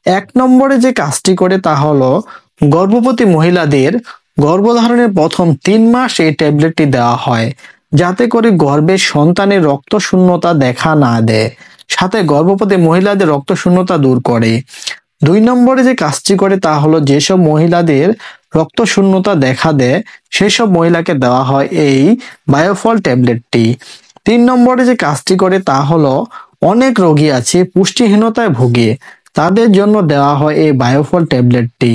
এক নম্বরে যে কাজটি করে তা হলো গর্ভবতী মহিলাদের গর্ভধারণের প্রথম 3 মাস এই ট্যাবলেটটি দেওয়া হয়, যাতে করে গর্ভের সন্তানের রক্ত শূন্যতা দেখা না দেয়, সাথে গর্ভবতী মহিলাদের রক্ত শূন্যতা দূর করে। 2 নম্বরে যে কাজটি করে তা হলো যেসব মহিলাদের রক্ত শূন্যতা দেখা দেয় সেসব মহিলাকে দেওয়া হয় এই বায়োফল ট্যাবলেটটি। 3 নম্বরে যে কাজটি করে তা হলো অনেক রোগী আছে পুষ্টিহীনতায় ভুগে, তাদের জন্য দেওয়া হয় এই বায়োফল ট্যাবলেটটি।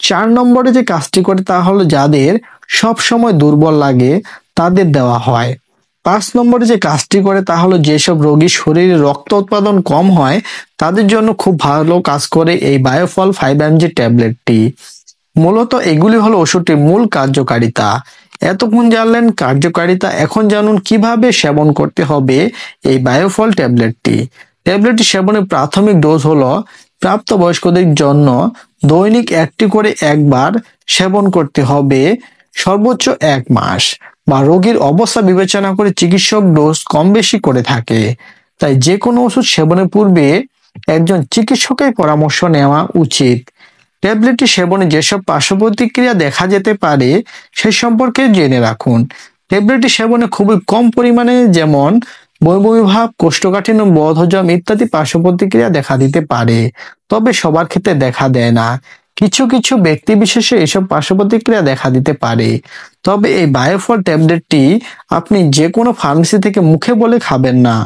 4 নম্বরে যে কাজটি করে তা হলো যাদের সব সময় দুর্বল লাগে তাদের দেওয়া হয়। 5 নম্বরে যে কাজটি করে তা হলো যেসব রোগীর শরীরে রক্ত উৎপাদন কম হয় তাদের জন্য খুব ভালো কাজ করে এই বায়োফল 5mg ট্যাবলেটটি। মূলত এগুলি হলো ওষুধটির মূল কার্যকারিতা। এতক্ষণ জানলেন কার্যকারিতা, এখন জানুন কিভাবে সেবন করতে হবে এই বায়োফল ট্যাবলেটটি। ট্যাবলেটটি সেবনের প্রাথমিক ডোজ হলো প্রাপ্তবয়স্কদের জন্য দৈনিক একটি করে একবার সেবন করতে হবে সর্বোচ্চ 1 মাস, বা রোগীর অবস্থা বিবেচনা করে চিকিৎসক ডোজ কম বেশি করে থাকে। তাই যে কোনো ওষুধ সেবনের পূর্বে একজন চিকিৎসকের পরামর্শ নেওয়া উচিত। ট্যাবলেটটি সেবনে যেসব পার্শ্ব প্রতিক্রিয়া দেখা যেতে পারে সে সম্পর্কে জেনে রাখুন। ট্যাবলেটটি সেবনে খুবই কম পরিমাণে, যেমন বমি ভাব, কোষ্ঠকাঠিন্য, বদহজম ইত্যাদি পার্শ্ব প্রতিক্রিয়া দেখা দিতে পারে, তবে সবার ক্ষেত্রে দেখা দেয় না। কিছু কিছু ব্যক্তি বিশেষে এসব পার্শ্ব প্রতিক্রিয়া দেখা দিতে পারে। তবে এই বায়োফল ট্যাবলেটটি আপনি যে কোনো ফার্মেসি থেকে মুখে বলে খাবেন না,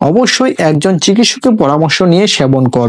অবশ্যই একজন চিকিৎসকের পরামর্শ নিয়ে সেবন করবেন।